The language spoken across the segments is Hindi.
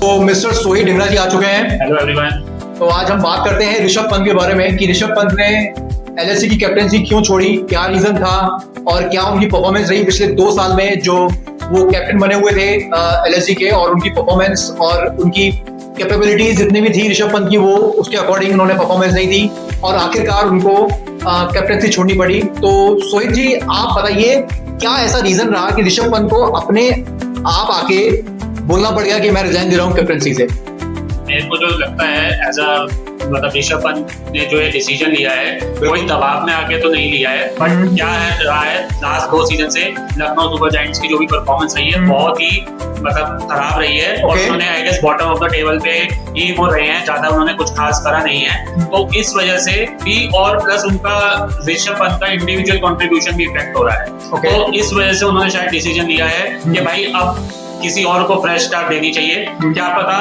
तो मिस्टर सोही ढिंगरा जी आ चुके हैं। Hello everyone. तो आज हम बात करते हैं ऋषभ पंत के बारे में कि ऋषभ पंत ने एलएसजी की कैप्टनसी क्यों छोड़ी, क्या रीजन था और क्या उनकी परफॉर्मेंस रही पिछले 2 साल में जो वो कैप्टन बने हुए थे एलएसजी के, और उनकी परफॉर्मेंस और उनकी कैपेबिलिटीज जितनी भी थी ऋषभ पंत की वो उसके अकॉर्डिंग उन्होंने परफॉर्मेंस नहीं दी और आखिरकार उनको कैप्टनसी छोड़नी पड़ी। तो सोहित जी आप बताइए क्या ऐसा रीजन रहा कि ऋषभ पंत को अपने आप आके बोलना पड़ गया कि मैं रिजाइन दे रहा हूँ कैप्टनसी से? मेरे को जो लगता है एज अ मतलब ऋषभ पंत ने जो ये डिसीजन लिया है कोई दबाव में आके तो नहीं लिया है, बट क्या है रहा है लास्ट 2 सीजन से लखनऊ सुपर जायंट्स की जो भी परफॉर्मेंस रही है बहुत ही मतलब खराब रही है और उन्होंने I guess bottom of the table पे ही हो रहे हैं, ज्यादा उन्होंने कुछ खास करा नहीं है। तो इस वजह से भी और प्लस उनका ऋषभ पंत का इंडिविजुअल कंट्रीब्यूशन भी इफेक्ट हो रहा है। तो इस वजह से उन्होंने शायद डिसीजन लिया है कि भाई अब किसी और को फ्रेश स्टार्ट देनी चाहिए। क्या पता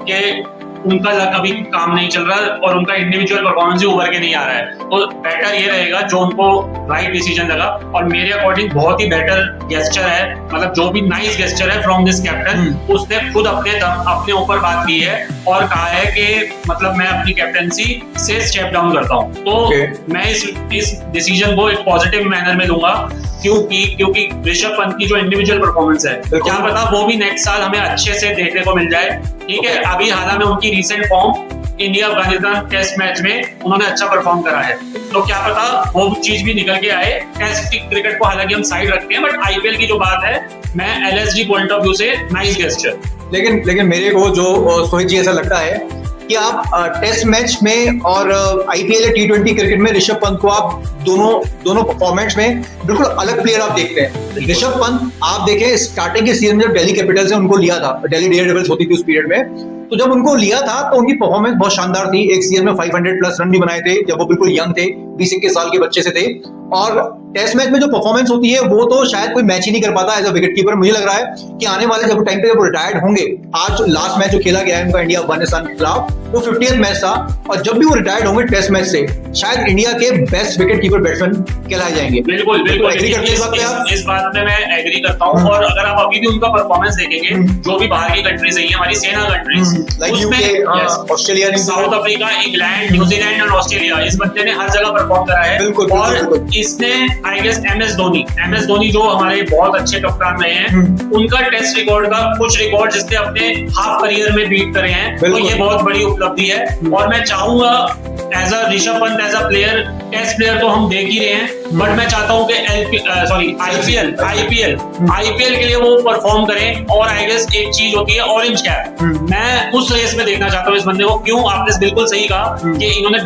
कि उनका लक अभी काम नहीं चल रहा और उनका इंडिविजुअल परफॉर्मेंस भी उभर के नहीं आ रहा है, तो बेटर ये रहेगा जो उनको राइट डिसीजन लगा। और मेरे अकॉर्डिंग बहुत ही बेटर गेस्चर है, मतलब जो भी नाइस गेस्चर है फ्रॉम दिस कैप्टन, उसने खुद अपने ऊपर बात की है और कहा है कि मतलब मैं अपनी कैप्टनसी से स्टेप डाउन करता हूँ। तो मैं इस डिसीजन को एक पॉजिटिव मैनर में लूंगा क्योंकि ऋषभ पंत की जो इंडिविजुअल परफॉर्मेंस है क्या पता वो भी नेक्स्ट साल हमें अच्छे से देखने को मिल जाए। ठीक है, अभी हालांकि उनकी recent form India Afghanistan test match में उन्होंने अच्छा परफॉर्म करा है, तो क्या पता वो चीज भी निकल के आए। टेस्ट क्रिकेट को हालांकि हम साइड रखते हैं, बट आईपीएल की जो बात है मैं एलएसजी पॉइंट ऑफ व्यू से नाइस गेस्चर। लेकिन मेरे को जो सोहित जी ऐसा लगता है कि आप टेस्ट मैच में और आईपीएल या टी20 क्रिकेट में ऋषभ पंत को आप दोनों फॉर्मेट्स में बिल्कुल अलग प्लेयर आप देखते हैं। ऋषभ पंत आप देखें स्टार्टिंग के सीजन में जब दिल्ली कैपिटल्स ने उनको लिया था, दिल्ली डेयरडेविल्स होती थी उस पीरियड में, तो जब उनको लिया था तो उनकी परफॉर्मेंस बहुत शानदार थी। एक सीजन में 500 प्लस रन भी बनाए थे जब वो बिल्कुल यंग थे, 20-21 साल के बच्चे से थे। और टेस्ट मैच में जो परफॉर्मेंस होती है वो तो शायद कोई मैच ही नहीं कर पाता एज अ विकेट कीपर। मुझे लग रहा है कि आने वाले जब टाइम पे जब वो रिटायर्ड होंगे, आज लास्ट मैच जो खेला गया है उनका इंडिया अफगानिस्तान के खिलाफ वो 50th मैच था, और जब भी वो रिटायर्ड होंगे टेस्ट मैच से शायद इंडिया के बेस्ट विकेट कीपर बैट्समैन कहलाए जाएंगे। बिल्कुल एग्री करते हैं इस बात में मैं एग्री करता हूँ। और अगर आप अभी भी उनका परफॉर्मेंस देखेंगे जो भी बाहर की कंट्रीज है हमारी सेना कंट्रीज, उसमें Australia, south Africa, England, New Zealand और ऑस्ट्रेलिया, इस बच्चे ने हर जगह परफॉर्म करा है। और इसने I guess M S Dhoni जो हमारे बहुत अच्छे कप्तान रहे हैं, उनका टेस्ट रिकॉर्ड का कुछ रिकॉर्ड जिसने अपने हाफ करियर में बीट करे हैं, तो ये बहुत बड़ी उपलब्धि है। और मैं चाहूंगा as a Rishabh Pant as a player, test player तो हम देख ही रहे हैं, बट मैं चाहता हूं कि आईपीएल के लिए वो परफॉर्म करें। और आई गेस एक चीज होती है ऑरेंज कैप, मैं उस रेस में देखना चाहता हूं इस बंदे को। क्यों, आपने बिल्कुल सही कहा कि इन्होंने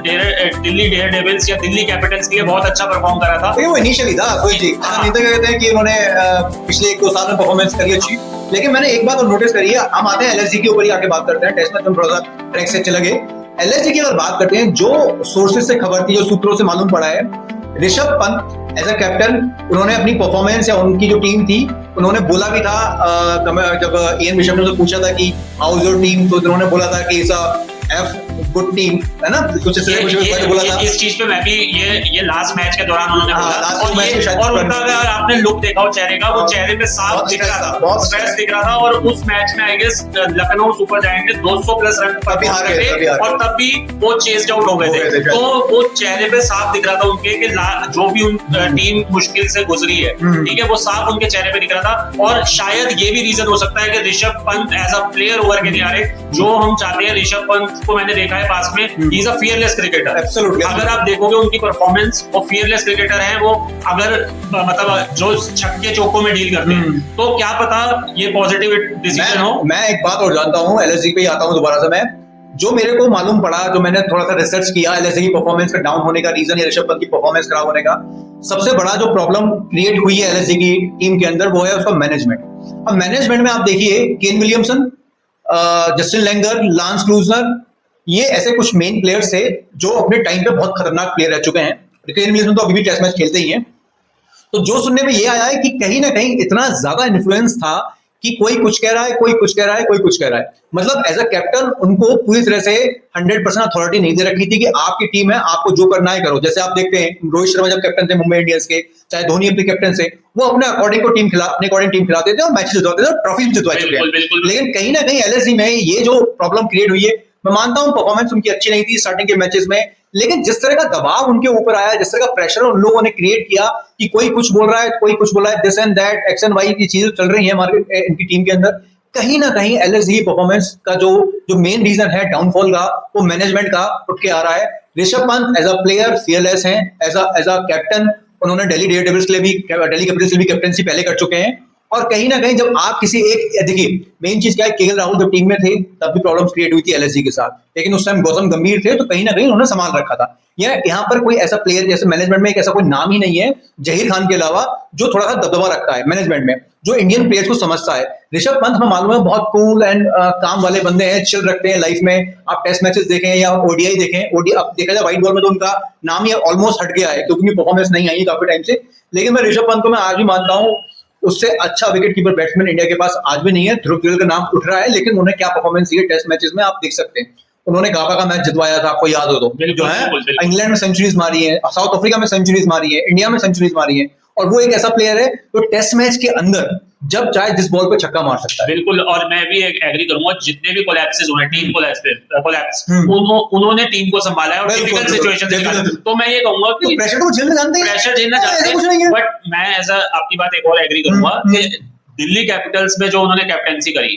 दिल्ली डेयरडेविल्स या दिल्ली कैपिटल्स के लिए बहुत अच्छा परफॉर्म करा था। वो इनिशियली था कोई जी, नहीं तो कहते हैं कि उन्होंने पिछले 1-2 साल में परफॉर्मेंस करी अच्छी। लेकिन मैंने एक बात और नोटिस करी है, हम आते हैं एलएसजी के ऊपर ही आके बात करते हैं, टेस्ट में तुम थोड़ा सा ट्रैक से चले गए। एलएसजी की अगर बात करते हैं, जो सोर्सेज से खबर थी, जो सूत्रों से मालूम पड़ा है, Rishabh Pant as a captain उन्होंने अपनी परफॉर्मेंस या उनकी जो टीम थी उन्होंने बोला भी था, जब इयन बिशप ने पूछा था कि हाउ इज योर टीम, तो उन्होंने बोला था कि गुड टीम है ना, कुछ बोला था। इस चीज पे मैं भी ये लास्ट मैच के दौरान उन्होंने बोला। और उनका अगर आपने लुक देखा हो चेहरे का, वो चेहरे पे साफ दिख रहा था, बहुत स्ट्रेस दिख रहा था। और उस मैच में I guess Lucknow Super Giants ने 200 प्लस रन पर भी हारे थे और तब भी वो चेस्ड आउट हो गए थे। तो वो चेहरे पे साफ दिख रहा था उनके कि जो भी टीम मुश्किल से गुजरी है, ठीक है, वो साफ उनके चेहरे पे दिख रहा था। और शायद ये भी रीजन हो सकता है कि Rishabh Pant as a player उभर के नहीं आ रहे जो हम चाहते हैं। ऋषभ पंत को मैंने देखा है पास में, he is a fearless cricketer. अगर आप देखोगे उनकी परफॉर्मेंस, वो फियरलेस क्रिकेटर हैं। वो अगर मतलब जो छक्के चौकों में डील करते हैं, तो क्या पता ये पॉजिटिव डिसीजन हो। मैं एक बात और जानता हूँ, एलएसजी पे आता हूँ दोबारा से। मैं जो मेरे को मालूम पड़ा, जो मैंने थोड़ा सा रिसर्च किया, एलएसजी की परफॉर्मेंस का डाउन होने का रीजन या ऋषभ पंत की परफॉर्मेंस खराब होने का सबसे बड़ा जो प्रॉब्लम क्रिएट हुई है एलएसजी की टीम के अंदर, वो है उसका मैनेजमेंट। अब मैनेजमेंट में आप देखिए Kane Williamson, Justin Langer, lance Klusener, ये ऐसे कुछ मेन प्लेयर्स थे जो अपने टाइम पे बहुत खतरनाक प्लेयर रह चुके हैं। केन विलियमसन तो अभी भी टेस्ट मैच खेलते ही हैं। तो जो सुनने में ये आया है कि कहीं ना कहीं इतना ज्यादा इन्फ्लुएंस था कि कोई कुछ कह रहा है, कोई कुछ कह रहा है, कोई कुछ कह रहा है। मतलब एज अ कैप्टन उनको पूरी तरह से 100% अथॉरिटी नहीं दे रखी थी कि आपकी टीम है, आपको जो करना है करो। जैसे आप देखते हैं रोहित शर्मा जब कैप्टन थे मुंबई इंडियंस के, चाहे धोनी अपने कैप्टन से, वो अपने अकॉर्डिंग टीम खिलाते थे और मैच जितवाते थे, ट्रॉफी भी जितवा चुके हैं। लेकिन कहीं ना कहीं एलएसजी में ये जो प्रॉब्लम क्रिएट हुई है, मैं मानता हूं परफॉर्मेंस उनकी अच्छी नहीं थी स्टार्टिंग के मैचेस में, लेकिन जिस तरह का दबाव उनके ऊपर आया, जिस तरह का प्रेशर उन लोगों ने क्रिएट किया कि कोई कुछ बोल रहा है, कोई कुछ बोल रहा है, this and that, X and Y की चीजें चल रही है मार्केट इनकी टीम के अंदर, कहीं ना कहीं एलएसजी परफॉर्मेंस का जो मेन रीजन है डाउनफॉल का, वो मैनेजमेंट का उठ के आ रहा है। Rishabh Pant as a player fearless हैं, एज अ कैप्टन उन्होंने दिल्ली कैपिटल्स के लिए भी कैप्टनसी पहले कर चुके हैं। और कहीं ना कहीं जब आप किसी एक, देखिए मेन चीज क्या है, केएल राहुल जब टीम में थे तब भी प्रॉब्लम्स क्रिएट हुई थी एलएसजी के साथ, लेकिन उस टाइम गौतम गंभीर थे तो कहीं ना कहीं उन्होंने संभाल रखा था। यहाँ पर कोई ऐसा प्लेयर, जैसे मैनेजमेंट में एक ऐसा कोई नाम ही नहीं है जहीर खान के अलावा जो थोड़ा सा दबदबा रखता है मैनेजमेंट में, जो इंडियन प्लेयर्स को समझता है। ऋषभ पंत हमें मालूम है बहुत कूल एंड काम वाले बंदे हैं, चिल रखते हैं लाइफ में। आप टेस्ट मैचेस देखें या ओडीआई देखें, अब देखा जाए व्हाइट बॉल में तो उनका नाम ही ऑलमोस्ट हट गया है क्योंकि परफॉर्मेंस नहीं आई काफी टाइम से। लेकिन मैं ऋषभ पंत को मैं आज भी मानता हूँ उससे अच्छा विकेट कीपर बैट्समैन इंडिया के पास आज भी नहीं है। ध्रुव जुरेल का नाम उठ रहा है, लेकिन उन्हें क्या परफॉर्मेंस दी है टेस्ट मैचेस में आप देख सकते हैं। उन्होंने गाबा का मैच जितवाया था, आपको याद हो तो, जो है इंग्लैंड में सेंचुरीज मारी है, साउथ अफ्रीका में सेंचुरीज मारी है, इंडिया में सेंचुरीज मारी है। और वो एक ऐसा प्लेयर है जो टेस्ट मैच के अंदर जब चाहे जिस बॉल पे छक्का मार सकता है। बिल्कुल, और मैं भी एग्री करूंगा, जितने भी कोलैप्सेस हुए, टीम कोलैप्स उन्होंने टीम को संभाला है और डिफिकल्ट सिचुएशन। तो मैं ये कहूंगा कि प्रेशर तो झेलना जानते हैं, प्रेशर झेलना जानते हैं, बट मैं एज आपकी बात एक और एग्री करूंगा कि दिल्ली कैपिटल्स में जो उन्होंने कैप्टेंसी करी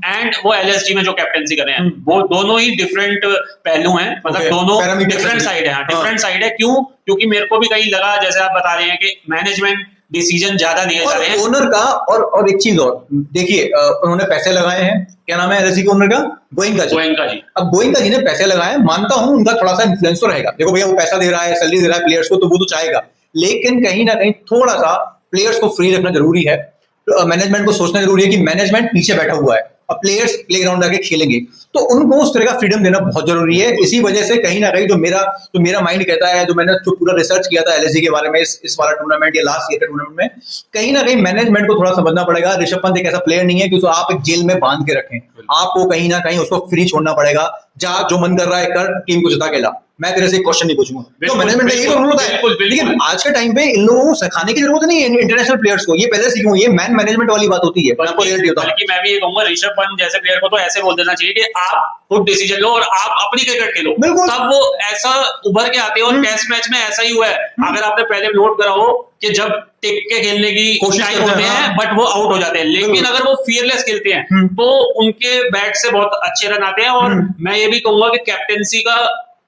एंड वो एलएसजी में जो कैप्टेंसी कर रहे हैं, वो दोनों ही डिफरेंट पहलू हैं, मतलब दोनों डिफरेंट साइड है। डिफरेंट साइड है क्यों? क्योंकि मेरे को भी कहीं लगा, जैसे आप बता रहे हैं कि मैनेजमेंट डिसीजन ज्यादा लिए जा रहे हैं ओनर का, और एक चीज और देखिए, उन्होंने पैसे लगाए हैं, क्या नाम है एलएसजी के ओनर का, गोयनका जी। अब गोयनका जी ने पैसे लगाए, मानता हूं उनका थोड़ा सा इन्फ्लुएंस तो रहेगा। देखो भैया वो पैसा दे रहा है, सैलरी दे रहा है प्लेयर्स को, तो वो तो चाहेगा, लेकिन कहीं ना कहीं थोड़ा सा प्लेयर्स को फ्री रखना जरूरी है। मैनेजमेंट को सोचना जरूरी है कि मैनेजमेंट पीछे बैठा हुआ है, अब प्लेयर्स प्लेग्राउंड आके खेलेंगे, तो उनको उस तरह का फ्रीडम देना बहुत जरूरी है। इसी वजह से कहीं ना कहीं जो मेरा माइंड कहता है, जो मैंने जो पूरा रिसर्च किया था एलएसजी के बारे में इस वाला टूर्नामेंट या लास्ट ईयर के टूर्नामेंट में, कहीं ना कहीं मैनेजमेंट को थोड़ा समझना पड़ेगा। ऋषभ पंत एक ऐसा प्लेयर नहीं है कि उसको आप एक जेल में बांध के रखें, आपको कहीं ना कहीं उसको फ्री छोड़ना पड़ेगा। जा जो मन कर रहा है कर, टीम को जिता के ला, मैं तेरे से क्वेश्चन नहीं पूछूंगा। तो मैनेजमेंट का ये रूल होता है, लेकिन आज के टाइम पे इन लोगों को सिखाने की जरूरत नहीं है इंटरनेशनल प्लेयर्स को, ये पहले सीखो, ये मैनेजमेंट वाली बात होती है। बल्कि मैं भी ये कहूंगा ऋषभ पंत जैसे प्लेयर को तो ऐसे बोल देना चाहिए कि आप खुद डिसीजन लो और आप अपनी क्रिकेट खेलो, तब वो ऐसा उभर के आते हैं। और टेस्ट मैच में ऐसा ही हुआ है, अगर आपने पहले नोट करा हो कि जब टिक के खेलने की कोशिश होते हैं बट वो आउट हो जाते हैं, लेकिन अगर वो फियरलेस खेलते हैं तो उनके बैट से बहुत अच्छे रन आते हैं। और मैं ये भी कहूंगा कि कैप्टेंसी का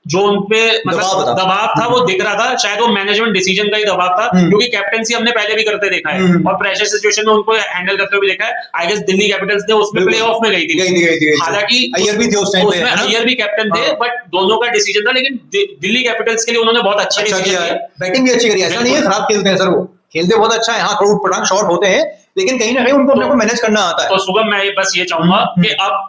जो उनपे मतलब दबाव था वो दिख रहा था, शायद वो मैनेजमेंट डिसीजन का ही दबाव था, क्योंकि कैप्टेंसी हमने पहले भी करते देखा है और प्रेशर सिचुएशन में उनको हैंडल करते हुए देखा है। आई गेस दिल्ली कैपिटल्स ने उसमें प्ले ऑफ में गई थी, हालांकि अय्यर भी थे उस टाइम पे, अय्यर भी कैप्टन थे, बट दोनों का डिसीजन था। लेकिन दिल्ली कैपिटल्स के लिए उन्होंने बहुत अच्छा डिसीजन किया, बैटिंग भी अच्छी करी, ऐसा नहीं है खराब खेलते हैं सर, वो खेलते बहुत अच्छा है, हाँ थोड़ा पटांग शॉट होते हैं, लेकिन कहीं ना कहीं उनको अपने को मैनेज करना आता है। तो शुभम मैं बस ये चाहूंगा कि अब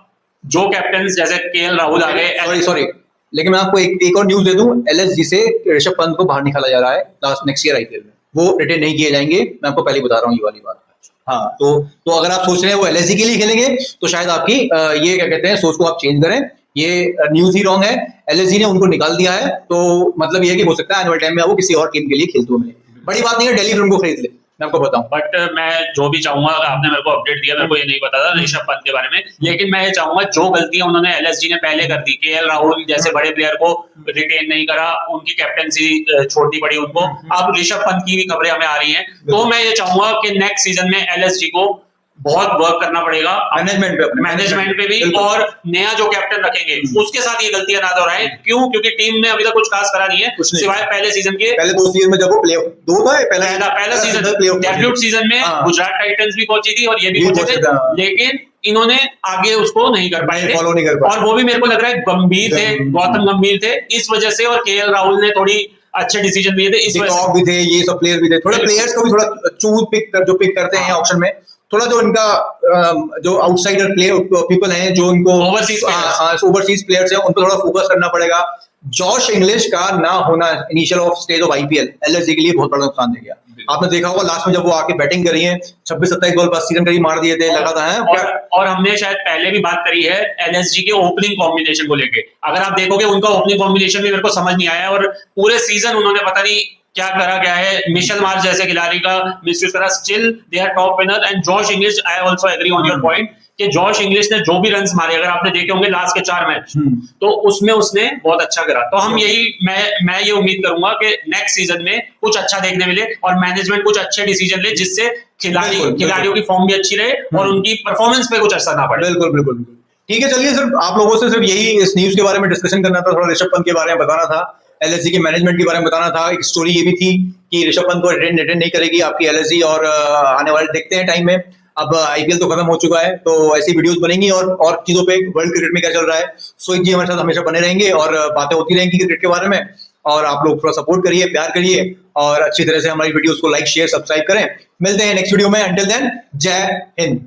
जो कैप्टन जैसे केएल राहुल आ गए, सॉरी लेकिन मैं आपको एक और न्यूज दे दूं, एलएसजी से ऋषभ पंत को बाहर निकाला जा रहा है नेक्स्ट ईयर आईपीएल में, वो रिटेन नहीं किए जाएंगे, मैं आपको पहले बता रहा हूँ ये वाली बात। हाँ, तो अगर आप सोच रहे हैं वो एलएसजी के लिए खेलेंगे तो शायद आपकी ये क्या कहते हैं सोच को आप चेंज करें, ये न्यूज ही रॉन्ग है। एलएसजी ने उनको निकाल दिया है, तो मतलब ये है कि हो सकता है आने वाले टाइम में वो किसी और टीम के लिए खेलते हुए मिले। बड़ी बात नहीं है दिल्ली फिर उनको खरीद ले, मैं आपको बताऊं। बट मैं जो भी चाहूंगा, आपने मेरे को अपडेट दिया, मेरे को ये नहीं पता था ऋषभ पंत के बारे में, लेकिन मैं ये चाहूंगा जो गलतियां उन्होंने एलएसजी ने पहले कर दी, केएल राहुल जैसे बड़े प्लेयर को रिटेन नहीं करा, उनकी कैप्टेंसी छोड़नी पड़ी उनको, अब ऋषभ पंत की भी खबरें हमें आ रही हैं, तो मैं ये चाहूंगा कि नेक्स्ट सीजन में एलएसजी को बहुत वर्क करना पड़ेगा मैनेजमेंट पे भी, और नया जो कैप्टन रखेंगे उसके साथ ये गलतियां ना दोहराएं। क्यों? क्योंकि टीम ने अभी तक कुछ खास करा नहीं है, सिवाय पहले सीजन के पहले 2 सीजन में जब वो प्लेऑफ पहला सीजन डेब्यूट सीजन में गुजरात टाइटंस भी पहुंची थी और ये भी पहुंचे थे, लेकिन इन्होंने आगे उसको नहीं कर पाए थे, और वो भी मेरे को लग रहा है गंभीर थे, गौतम गंभीर थे इस वजह से, और केएल राहुल ने थोड़ी अच्छे डिसीजन लिए थे इस वजह से भी थे, ये सब प्लेयर भी थे, थोड़े प्लेयर्स को भी थोड़ा चूज पिक करते हैं ऑप्शन में, थोड़ा जो इनका जो आउटसाइडर पीपल हैं, जो इनको ओवरसीज प्लेयर्स हैं, उन पर थोड़ा फोकस करना पड़ेगा। जॉश इंग्लिश का ना होना initial of stage of IPL LSG के लिए बहुत बड़ा नुकसान दे गया। आपने देखा होगा लास्ट में जब वो आके बैटिंग करी है 26-27 बॉल पर 80 रन करीब मार दिए थे, लगा था है। और हमने शायद पहले भी बात करी है एलएसजी के ओपनिंग कॉम्बिनेशन को लेके। अगर आप देखोगे उनका ओपनिंग कॉम्बिनेशन भी मेरे को समझ नहीं आया, और पूरे सीजन उन्होंने पता नहीं क्या करा क्या है, मिशेल मार्श जैसे खिलाड़ी का मिसयूज करा, still they are top winner. And Josh Inglis, I also agree on your point कि जॉश इंग्लिश ने जो भी रन्स मारे, अगर आपने देखे होंगे लास्ट के 4 मैच, तो उसमें उसने बहुत अच्छा करा। तो हम मैं ये उम्मीद करूंगा कि नेक्स्ट सीजन में कुछ अच्छा देखने मिले और मैनेजमेंट कुछ अच्छे डिसीजन ले, जिससे खिलाड़ियों की फॉर्म भी अच्छी रहे और उनकी परफॉर्मेंस पे कुछ असर ना पड़े। बिल्कुल बिल्कुल। ठीक है, चलिए सिर्फ आप लोगों से सिर्फ यही इस न्यूज के बारे में डिस्कशन करना था, थोड़ा ऋषभ पंत के बारे में बताना था, एलएसजी के मैनेजमेंट के बारे में बताना था। एक स्टोरी ये भी थी कि ऋषभ पंत को रिटेन नहीं करेगी आपकी एलएसजी, और आने वाले देखते हैं टाइम में। अब आईपीएल तो खत्म हो चुका है, तो ऐसी वीडियोस बनेंगी और चीजों पे, वर्ल्ड क्रिकेट में क्या चल रहा है। सोहित जी हमारे साथ हमेशा बने रहेंगे और बातें होती रहेंगी क्रिकेट के बारे में। और आप लोग थोड़ा सपोर्ट करिए, प्यार करिए और अच्छी तरह से हमारी वीडियोस को लाइक, शेयर, सब्सक्राइब करें। मिलते हैं नेक्स्ट वीडियो में। अंटिल देन, जय हिंद।